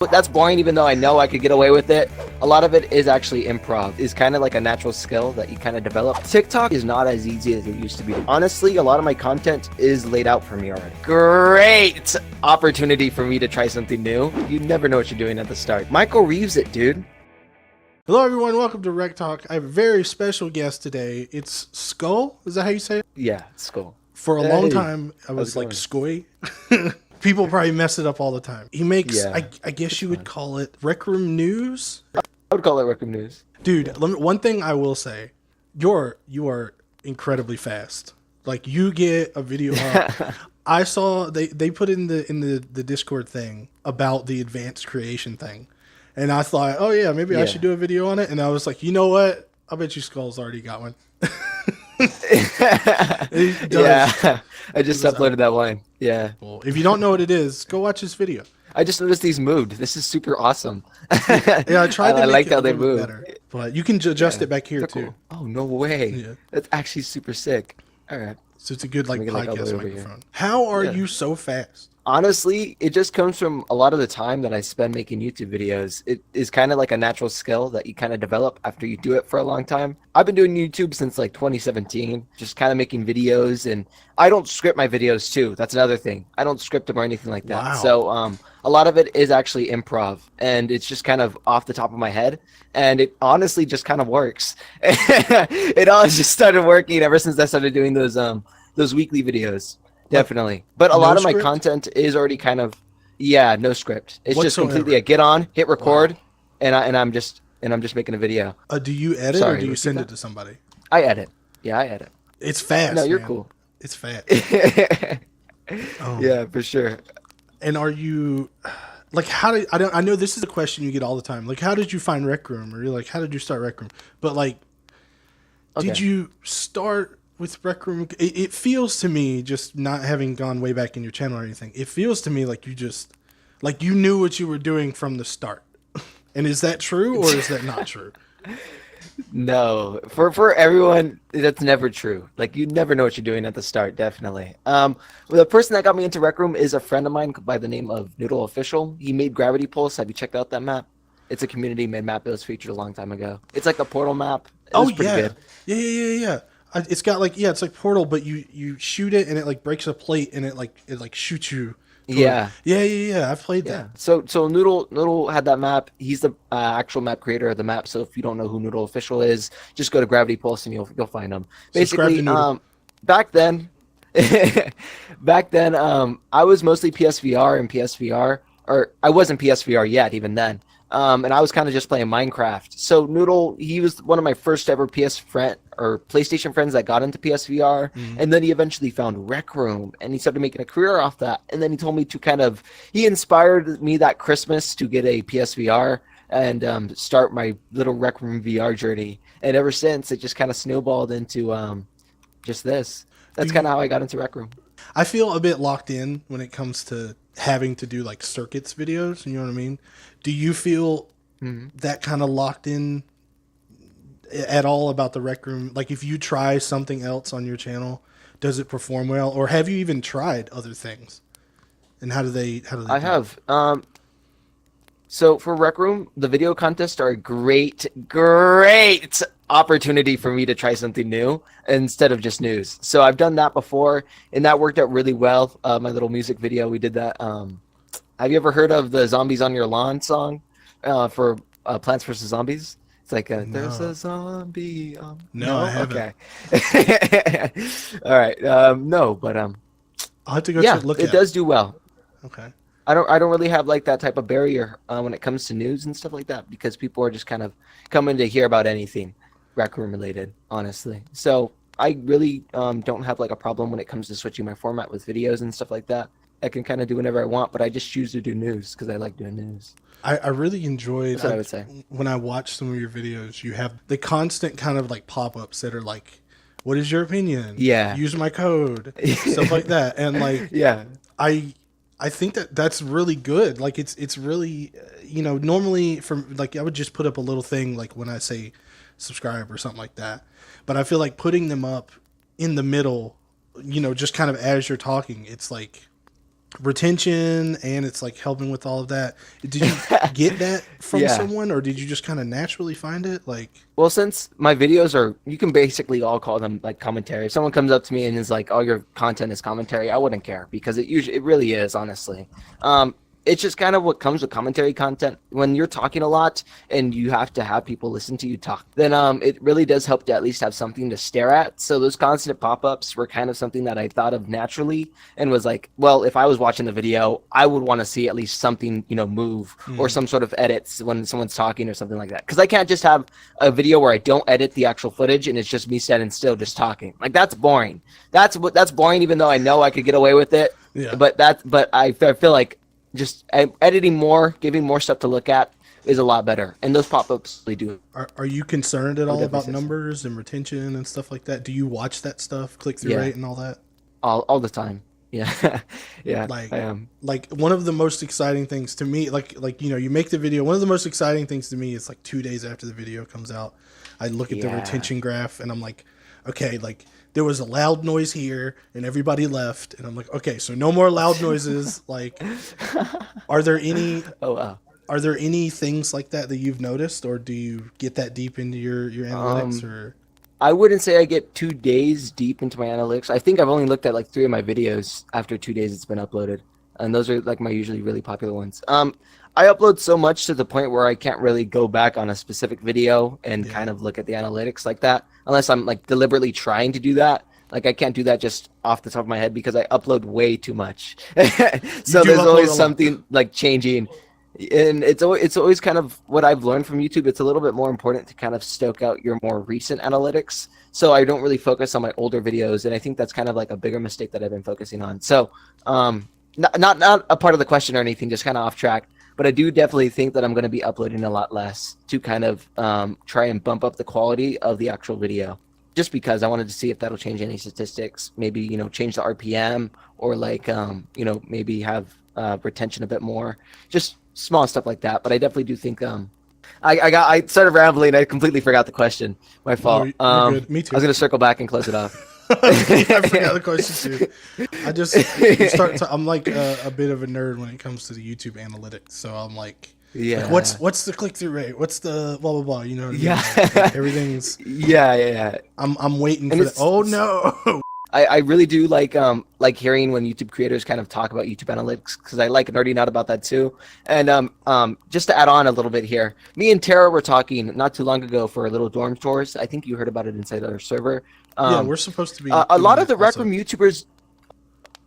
But that's boring, even though I know I could get away with it. A lot of it is actually improv. It's kind of like a natural skill that you kind of develop. TikTok is not as easy as it used to be. Honestly, a lot of my content is laid out for me already. Great opportunity for me to try something new. You never know what you're doing at the start. Michael Reeves it, dude. Hello everyone, welcome to Rec Talk. I have a very special guest today. It's Sk0l. Is that how you say it? Yeah, Sk0l. For a long time, I was like Sk0l. People probably mess it up all the time. He makes, I guess you would call it Rec Room News. I would call it Rec Room News. Dude, one thing I will say, you are incredibly fast. Like, you get a video up. I saw they put in the Discord thing about the advanced creation thing. And I thought, oh yeah, maybe I should do a video on it. And I was like, you know what? I bet you Sk0l's already got one. Yeah, I just uploaded that one. Yeah. Well, if you don't know what it is, go watch this video. I just noticed these moved. This is super awesome. Yeah, I tried to make it how a they little move. bit better. But you can adjust it back here too. Cool. Oh, no way. Yeah. That's actually super sick. All right. So it's a good like podcast microphone. Here. How are you so fast? Honestly, it just comes from a lot of the time that I spend making YouTube videos. It is kind of like a natural skill that you kind of develop after you do it for a long time. I've been doing YouTube since like 2017, just kind of making videos, and I don't script my videos too. That's another thing. I don't script them or anything like that. Wow. So a lot of it is actually improv, and it's just kind of off the top of my head, and it honestly just kind of works. It all just started working ever since I started doing those weekly videos. Definitely. But a lot of my content is already kind of, no script. It's just completely a get on, hit record, and I'm just making a video. Do you edit or do you send it to somebody? I edit. Yeah, I edit. It's fast. No, you're man. cool. It's fast. Yeah, for sure. And are you like, I know this is a question you get all the time. Like, how did you find Rec Room? Or you're like, how did you start Rec Room? But like, did you start with Rec Room? It feels to me, just not having gone way back in your channel or anything, it feels to me like you knew what you were doing from the start. And is that true or is that not true? No, for everyone, that's never true. Like, you never know what you're doing at the start. Definitely. Well, the person that got me into Rec Room is a friend of mine by the name of Sk0l Official. He made Gravity Pulse. Have you checked out that map? It's a community made map that was featured a long time ago. It's like a Portal map. It was pretty good. Yeah. It's got like, it's like Portal, but you shoot it and it like breaks a plate and it shoots you. Yeah. I've played that. So Sk0l had that map. He's the actual map creator of the map. So if you don't know who Sk0l Official is, just go to Gravity Pulse and you'll find him. Basically, back then, I was mostly PSVR and PSVR, or I wasn't PSVR yet even then. And I was kind of just playing Minecraft. So Sk0l, he was one of my first ever PlayStation friends that got into PSVR. And then he eventually found Rec Room and he started making a career off that. And then he told me he inspired me that Christmas to get a PSVR and start my little Rec Room VR journey. And ever since, it just kind of snowballed into just this. That's kind of how I got into Rec Room. I feel a bit locked in when it comes to having to do like circuits videos, you know what I mean? Do you feel that kind of locked in at all about the Rec Room? Like, if you try something else on your channel, does it perform well, or have you even tried other things? And how do they I have. So for Rec Room, the video contests are a great opportunity for me to try something new instead of just news. So I've done that before, and that worked out really well. My little music video, we did that. Have you ever heard of the Zombies on Your Lawn song for Plants vs. Zombies? It's like, there's a zombie. No, I haven't. Okay. All right. No, but I'll have to go look at it. It does do well. Okay. I don't really have like that type of barrier when it comes to news and stuff like that, because people are just kind of coming to hear about anything Rec Room related, honestly. So I really don't have like a problem when it comes to switching my format with videos and stuff like that. I can kind of do whatever I want, but I just choose to do news because I like doing news. I really enjoyed, that's what I would say, when I watch some of your videos, you have the constant kind of like pop-ups that are like, what is your opinion? Yeah. Use my code. Stuff like that. And like, yeah, I think that's really good. Like, it's really, normally from like, I would just put up a little thing like when I say subscribe or something like that. But I feel like putting them up in the middle, just kind of as you're talking, it's like, retention and it's like helping with all of that. Did you get that from Yeah. someone, or did you just kind of naturally find it? Like, Well, since my videos are, you can basically all call them like commentary. If someone comes up to me and is like, "Oh, your content is commentary," I wouldn't care because it really is, honestly. It's just kind of what comes with commentary content. When you're talking a lot and you have to have people listen to you talk, then it really does help to at least have something to stare at. So those constant pop-ups were kind of something that I thought of naturally and was like, well, if I was watching the video, I would want to see at least something, move or some sort of edits when someone's talking or something like that. Because I can't just have a video where I don't edit the actual footage and it's just me standing still just talking. Like that's boring. That's boring, even though I know I could get away with it. yeah. But I feel like just editing more, giving more stuff to look at is a lot better. And those pop-ups really do. Are you concerned at all definitely about say so. numbers and retention and stuff like that? Do you watch that stuff, click through Yeah. rate and all that? All the time. Yeah. Yeah, Like, I am. like one of the most exciting things to me, like you make the video. One of the most exciting things to me is like 2 days after the video comes out, I look at the Yeah. retention graph and I'm like, okay, like there was a loud noise here and everybody left, and I'm like, okay, so no more loud noises. Like, are there any Oh, wow. are there any things like that you've noticed, or do you get that deep into your analytics, or? I wouldn't say I get 2 days deep into my analytics. I think I've only looked at like 3 of my videos after 2 days it's been uploaded. And those are like my usually really popular ones. I upload so much to the point where I can't really go back on a specific video and Yeah. kind of look at the analytics like that unless I'm like deliberately trying to do that. Like I can't do that just off the top of my head because I upload way too much. So do there's upload a always lot. something like changing. And it's always kind of what I've learned from YouTube. It's a little bit more important to kind of stoke out your more recent analytics. So I don't really focus on my older videos, and I think that's kind of like a bigger mistake that I've been focusing on. So not a part of the question or anything, just kind of off track. But I do definitely think that I'm going to be uploading a lot less to kind of try and bump up the quality of the actual video. Just because I wanted to see if that'll change any statistics, maybe change the RPM or like maybe have retention a bit more, just small stuff like that. But I definitely do think I started rambling. I completely forgot the question. My fault. you're good. Me too. I was gonna circle back and close it off. I forgot the question too. I'm like a bit of a nerd when it comes to the YouTube analytics. So I'm like, Yeah. what's the click through rate? What's the blah blah blah? You know what I mean? Yeah. Like, everything's. Yeah. I'm waiting And for that. it's- Oh no! I really do like hearing when YouTube creators kind of talk about YouTube analytics because I like nerding out about that too. And just to add on a little bit here, me and Tara were talking not too long ago for little dorm tours. I think you heard about it inside our server. Yeah, we're supposed to be. A doing lot of that the Rec also. Room YouTubers,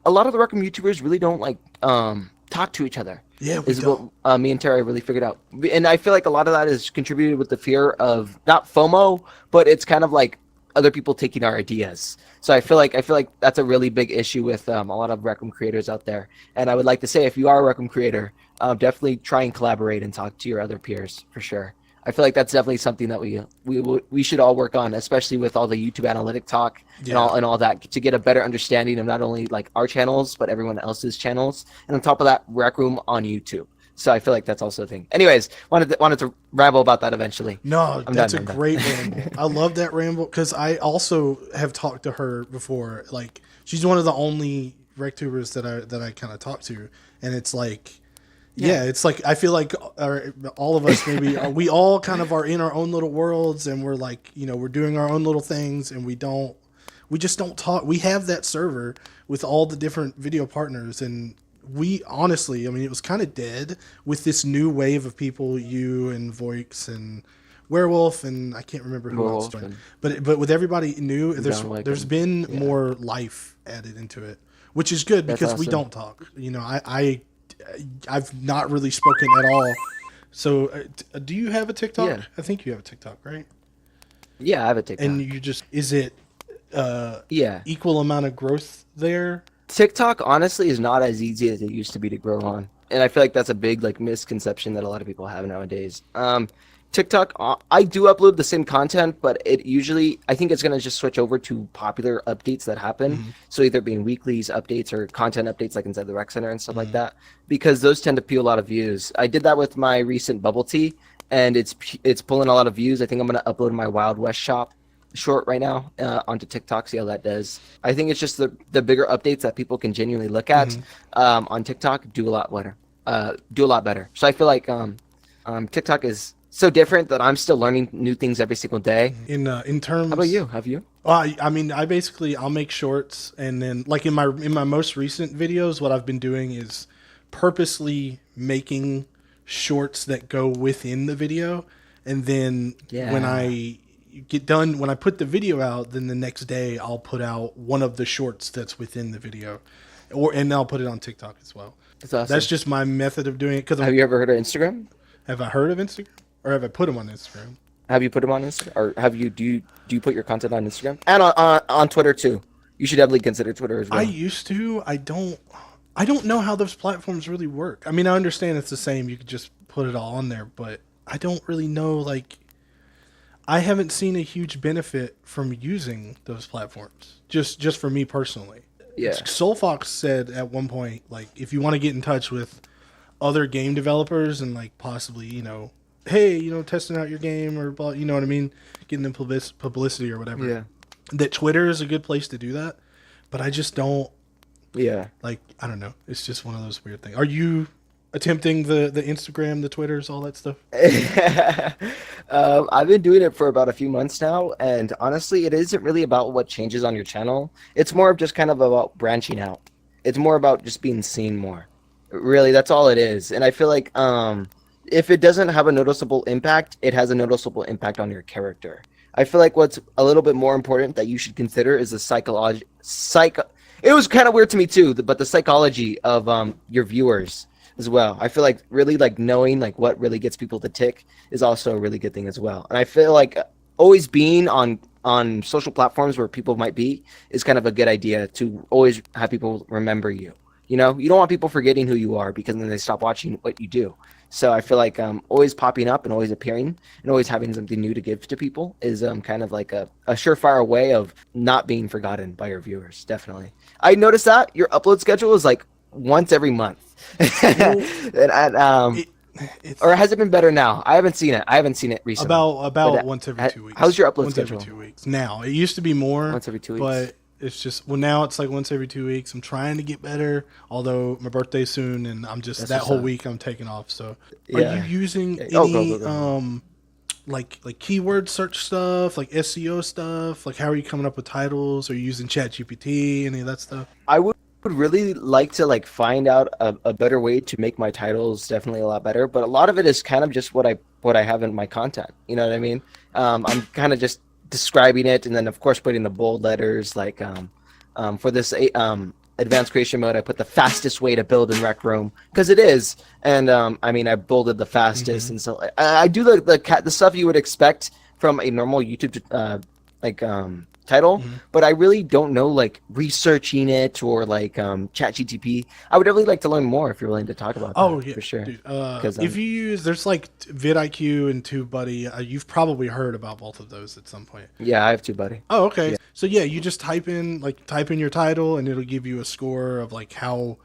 a lot of the Rec Room YouTubers really don't like talk to each other. Yeah, we Is don't. what me and Terry really figured out, and I feel like a lot of that is contributed with the fear of not FOMO, but it's kind of like other people taking our ideas. So I feel like that's a really big issue with a lot of Rec Room creators out there. And I would like to say, if you are a Rec Room creator, definitely try and collaborate and talk to your other peers for sure. I feel like that's definitely something that we should all work on, especially with all the YouTube analytic talk and all that, to get a better understanding of not only like our channels but everyone else's channels, and on top of that, Rec Room on YouTube. So I feel like that's also a thing. Anyways, wanted to ramble about that eventually. No, I'm that's done, a I'm done. great ramble. I love that ramble because I also have talked to her before. Like, she's one of the only RecTubers that I kind of talk to, and it's like, yeah, it's like I feel like all of us maybe we all kind of are in our own little worlds, and we're like, we're doing our own little things, and we just don't talk. We have that server with all the different video partners, and we honestly, I mean, it was kind of dead with this new wave of people, you and Voix and Werewolf, and I can't remember who else Werewolf joined. and- But with everybody new, John Wick there's and- been yeah. more life added into it, which is good That's because we awesome. don't talk. I've not really spoken at all. So, do you have a TikTok? Yeah. I think you have a TikTok, right? Yeah, I have a TikTok. And is it Yeah. equal amount of growth there? TikTok honestly is not as easy as it used to be to grow on, and I feel like that's a big like misconception that a lot of people have nowadays. TikTok, I do upload the same content, but it usually, I think it's gonna just switch over to popular updates that happen. Mm-hmm. So either being weeklies updates or content updates like inside the rec center and stuff Mm-hmm. like that, because those tend to peel a lot of views. I did that with my recent bubble tea, and it's pulling a lot of views. I think I'm gonna upload my Wild West shop short right now onto TikTok. See how that does. I think it's just the bigger updates that people can genuinely look at on TikTok do a lot better. Do a lot better. So I feel like TikTok is so different that I'm still learning new things every single day. In terms, How about you? Have you? I mean, I'll make shorts, and then like in my most recent videos, what I've been doing is purposely making shorts that go within the video, and then when I get done, when I put the video out, then the next day I'll put out one of the shorts that's within the video, and I'll put it on TikTok as well. That's awesome. That's just my method of doing it. Have you ever heard of Instagram? Have I heard of Instagram, or have I put them on Instagram? Have you put them on Instagram, or do you put your content on Instagram and on Twitter too? You should definitely consider Twitter as well. I used to. I don't know how those platforms really work. I mean, I understand it's the same. You could just put it all on there, but I don't really know. Like, I haven't seen a huge benefit from using those platforms. Just for me personally. Yeah. Sk0l said at one point, like, if you want to get in touch with other game developers and like possibly, hey, testing out your game or you know what I mean, getting them publicity or whatever. Yeah. That Twitter is a good place to do that, but I just don't. Yeah. Like, I don't know. It's just one of those weird things. Are you attempting the Instagram, the Twitters, all that stuff? I've been doing it for about a few months now, and honestly, it isn't really about what changes on your channel. It's more of just kind of about branching out. It's more about just being seen more. Really, that's all it is. And I feel like if it doesn't have a noticeable impact, it has a noticeable impact on your character. I feel like what's a little bit more important that you should consider is the it was kind of weird to me too, but the psychology of your viewers as well. I feel like really like knowing like what really gets people to tick is also a really good thing as well. And I feel like always being on social platforms where people might be is kind of a good idea to always have people remember you. You don't want people forgetting who you are because then they stop watching what you do. So I feel like always popping up and always appearing and always having something new to give to people is kind of like a surefire way of not being forgotten by your viewers. Definitely. I noticed that your upload schedule is like once every month. Or has it been better now? I haven't seen it recently. About once every 2 weeks. How's your upload once schedule? Once every 2 weeks. Now, it used to be more. Once every 2 weeks. But it's just, now it's like once every 2 weeks. I'm trying to get better, although my birthday's soon, and I'm just, that whole week I'm taking off. So are you using any, go. like keyword search stuff, like SEO stuff? Like, how are you coming up with titles? Are you using ChatGPT, any of that stuff? I would really like to like find out a better way to make my titles definitely a lot better, but a lot of it is kind of just what I have in my content. You know what I mean? I'm kind of just describing it, and then of course putting the bold letters like for this advanced creation mode, I put the fastest way to build in Rec Room because it is, and I mean I bolded the fastest, and so I do the stuff you would expect from a normal YouTube title, but I really don't know like researching it or like ChatGPT. I would really like to learn more if you're willing to talk about that. Oh yeah, for sure. Because if you use, there's like vidIQ and TubeBuddy. You've probably heard about both of those at some point. Yeah, I have TubeBuddy. Oh, okay. Yeah. So yeah, you just type in your title, and it'll give you a score of like how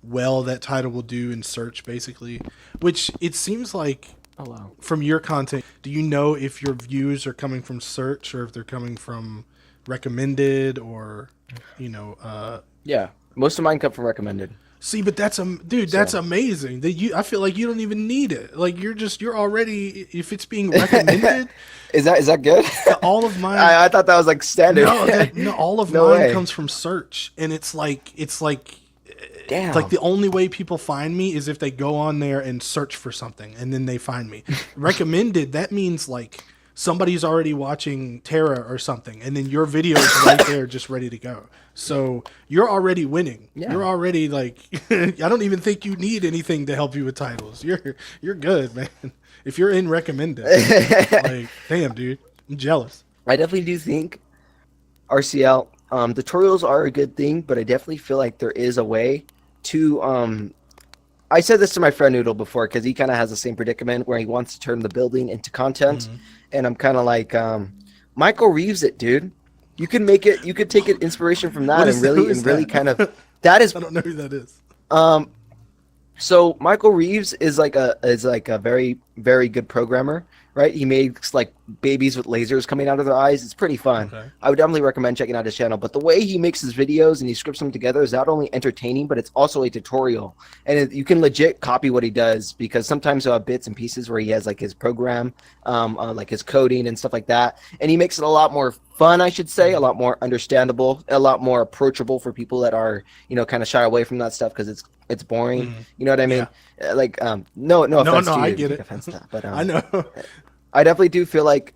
well that title will do in search, basically. Which it seems like. Oh wow. From your content, do you know if your views are coming from search or if they're coming from recommended or, Yeah, most of mine come from recommended. See, but that's that's amazing. I feel like you don't even need it. Like you're already, if it's being recommended. Is that good? All of mine. I thought that was like standard. No, all of mine comes from search, and it's like. Damn. Like the only way people find me is if they go on there and search for something and then they find me. Recommended, that means like somebody's already watching Terra or something, and then your video is right there just ready to go. So you're already winning. Yeah. You're already like I don't even think you need anything to help you with titles. You're good, man. If you're in recommended. Like, damn, dude. I'm jealous. I definitely do think RCL tutorials are a good thing, but I definitely feel like there is a way to I said this to my friend Noodle before because he kind of has the same predicament where he wants to turn the building into content, and I'm kind of like Michael Reeves it, dude. You can take it inspiration from that and really kind of that is I don't know who that is. So Michael Reeves is like a very, very good programmer, right? He makes like babies with lasers coming out of their eyes. It's pretty fun. Okay. I would definitely recommend checking out his channel. But the way he makes his videos and he scripts them together is not only entertaining, but it's also a tutorial. And you can legit copy what he does, because sometimes he'll have bits and pieces where he has like his program, like his coding and stuff like that. And he makes it a lot more fun, I should say, a lot more understandable, a lot more approachable for people that are, kind of shy away from that stuff because it's boring. Mhm. You know what I mean? Yeah. Like, no offense to you. I get it. Offense to that, but I know. I definitely do feel like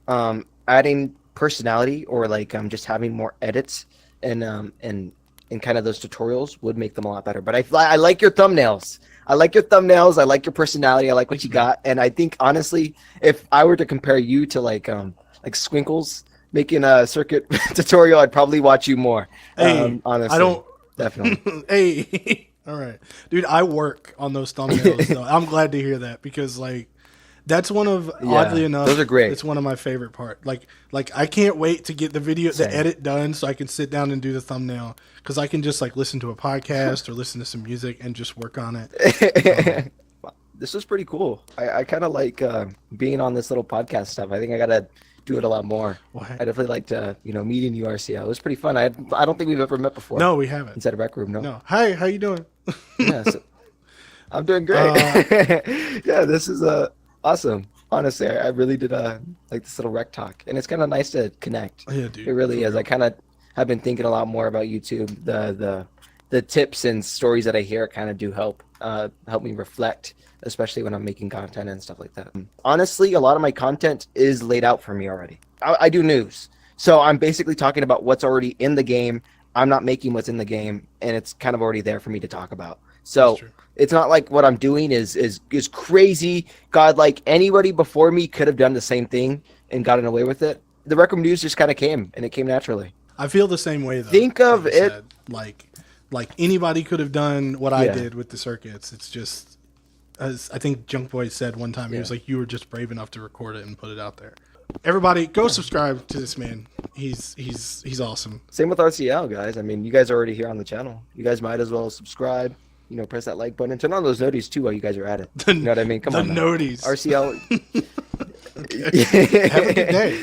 adding personality, or like just having more edits and kind of those tutorials would make them a lot better. But I like your thumbnails. I like your thumbnails. I like your personality. I like what you got. And I think honestly, if I were to compare you to like Sk0l's making a circuit tutorial, I'd probably watch you more. Hey, honestly, I don't definitely. Hey, all right, dude. I work on those thumbnails though. I'm glad to hear that, because like that's one of, oddly enough, those are great. It's one of my favorite part. Like I can't wait to get the edit done so I can sit down and do the thumbnail, because I can just like listen to a podcast or listen to some music and just work on it. This was pretty cool. I kind of like being on this little podcast stuff. I think I gotta do it a lot more. What? I definitely liked meeting you, RCL. It was pretty fun. I don't think we've ever met before. No, we haven't. Inside a rec room, no. No. Hi, how you doing? Yeah, I'm doing great. Yeah, this is awesome. Honestly, I really did like this little rec talk, and it's kind of nice to connect. Yeah, dude. It really is. I kind of have been thinking a lot more about YouTube. The tips and stories that I hear kind of do help me reflect, especially when I'm making content and stuff like that. Honestly, a lot of my content is laid out for me already. I do news, so I'm basically talking about what's already in the game. I'm not making what's in the game, and it's kind of already there for me to talk about. So it's not like what I'm doing is crazy. God, like anybody before me could have done the same thing and gotten away with it. The rec room news just kind of came, and it came naturally. I feel the same way though. Think of it like anybody could have done what I did with the circuits. It's just, as I think Junk Boy said one time, he was like, you were just brave enough to record it and put it out there. Everybody, go subscribe to this man. He's awesome. Same with RCL, guys. I mean, you guys are already here on the channel. You guys might as well subscribe. Press that like button and turn on those noties too while you guys are at it. You know what I mean? Come on. The noties. RCL. Okay. Have a good day.